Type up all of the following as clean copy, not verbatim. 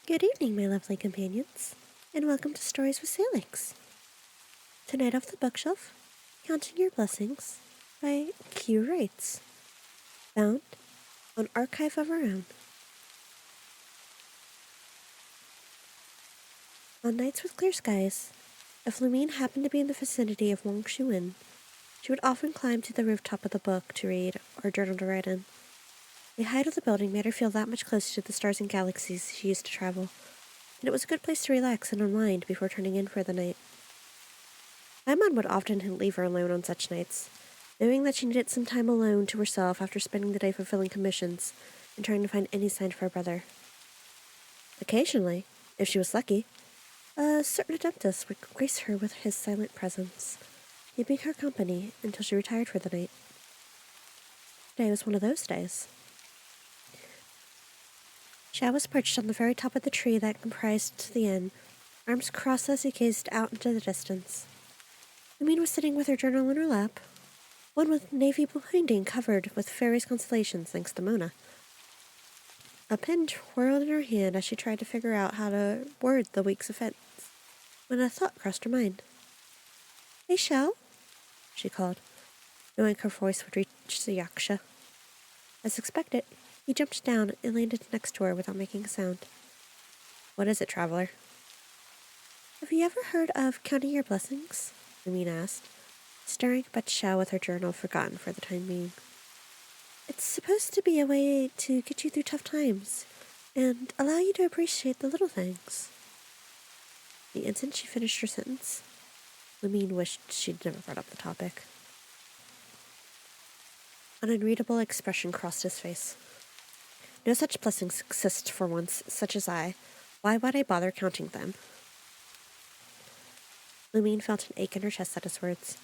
Good evening, my lovely companions, and welcome to Stories with Salix. Tonight off the bookshelf, Counting Your Blessings by Q Writes, found on Archive of Our Own. On nights with clear skies, if Lumine happened to be in the vicinity of Wangshu Inn, she would often climb to the rooftop of the book to read or journal to write in. The height of the building made her feel that much closer to the stars and galaxies she used to travel, and it was a good place to relax and unwind before turning in for the night. Paimon would often leave her alone on such nights, knowing that she needed some time alone to herself after spending the day fulfilling commissions and trying to find any sign of her brother. Occasionally, if she was lucky, a certain adeptus would grace her with his silent presence, keeping her company until she retired for the night. Today was one of those days. Xiao was perched on the very top of the tree that comprised the inn, arms crossed as he gazed out into the distance. Lumine was sitting with her journal in her lap, one with navy blue binding covered with fairies' constellations thanks to Mona. A pen twirled in her hand as she tried to figure out how to word the week's events, when a thought crossed her mind. "Hey, Xiao," she called, knowing her voice would reach the yaksha. As expected, he jumped down and landed next to her without making a sound. "What is it, traveler?" "Have you ever heard of Counting Your Blessings?" Lumine asked, staring up at Xiao with her journal forgotten for the time being. "It's supposed to be a way to get you through tough times and allow you to appreciate the little things." The instant she finished her sentence, Lumine wished she'd never brought up the topic. An unreadable expression crossed his face. "No such blessings exist for ones such as I. Why would I bother counting them?" Lumine felt an ache in her chest at his words.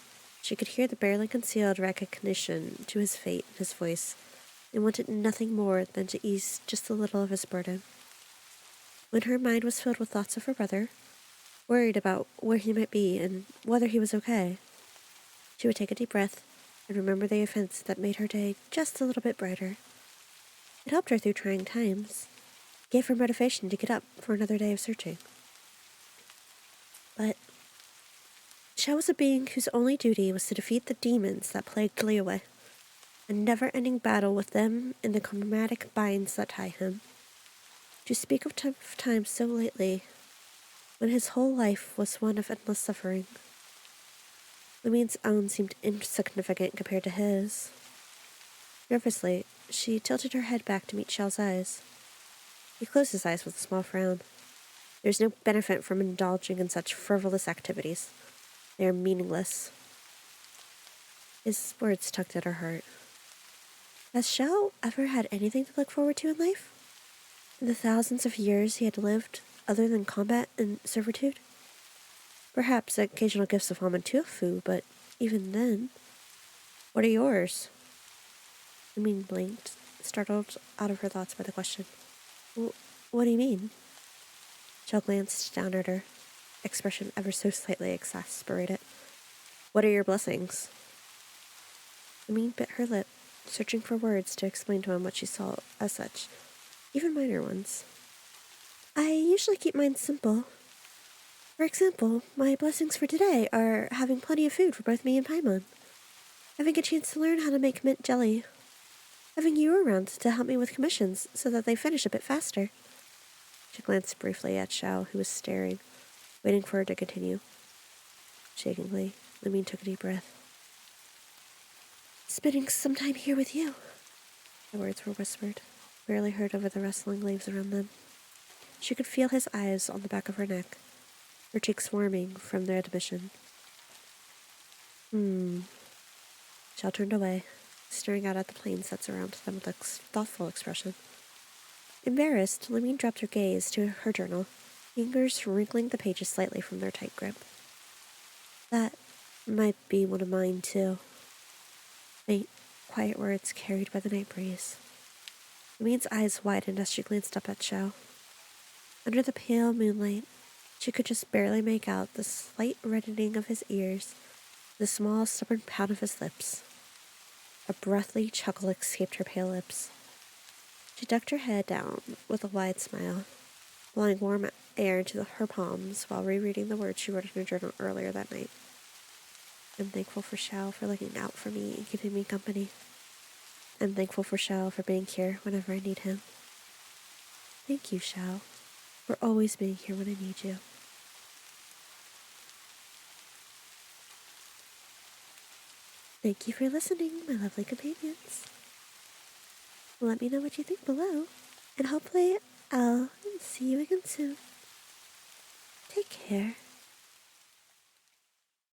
She could hear the barely concealed recognition to his fate in his voice, and wanted nothing more than to ease just a little of his burden. When her mind was filled with thoughts of her brother, worried about where he might be and whether he was okay, she would take a deep breath and remember the events that made her day just a little bit brighter. It helped her through trying times, gave her motivation to get up for another day of searching. But Xiao was a being whose only duty was to defeat the demons that plagued Liyue, a never-ending battle with them and the chromatic binds that tie him. To speak of tough times so lately, when his whole life was one of endless suffering. Lumine's own seemed insignificant compared to his. Nervously, she tilted her head back to meet Xiao's eyes. He closed his eyes with a small frown. There's no benefit from indulging in such frivolous activities. They are meaningless. His words tugged at her heart. Has Xiao ever had anything to look forward to in life? In the thousands of years he had lived, other than combat and servitude? Perhaps occasional gifts of almond tofu, but even then... What are yours? Lumine blinked, startled out of her thoughts by the question. What do you mean? Xiao glanced down at her, expression ever so slightly exasperated. What are your blessings? Lumine bit her lip, searching for words to explain to him what she saw as such, even minor ones. I usually keep mine simple. For example, my blessings for today are having plenty of food for both me and Paimon, having a chance to learn how to make mint jelly, having you around to help me with commissions so that they finish a bit faster. She glanced briefly at Xiao, who was staring, waiting for her to continue. Shakingly, Lumine took a deep breath. Spending some time here with you. The words were whispered, barely heard over the rustling leaves around them. She could feel his eyes on the back of her neck, her cheeks warming from their admission. Xiao turned away, staring out at the plains that surrounded them with a thoughtful expression. Embarrassed, Lumine dropped her gaze to her journal, fingers wrinkling the pages slightly from their tight grip. That might be one of mine, too. Faint, quiet words carried by the night breeze. Lumine's eyes widened as she glanced up at Xiao. Under the pale moonlight, she could just barely make out the slight reddening of his ears, the small, stubborn pout of his lips. A breathy chuckle escaped her pale lips. She ducked her head down with a wide smile, blowing warm air into her palms while rereading the words she wrote in her journal earlier that night. I'm thankful for Xiao for looking out for me and keeping me company. I'm thankful for Xiao for being here whenever I need him. Thank you, Xiao, for always being here when I need you. Thank you for listening, my lovely companions. Let me know what you think below, and hopefully I'll see you again soon. Take care.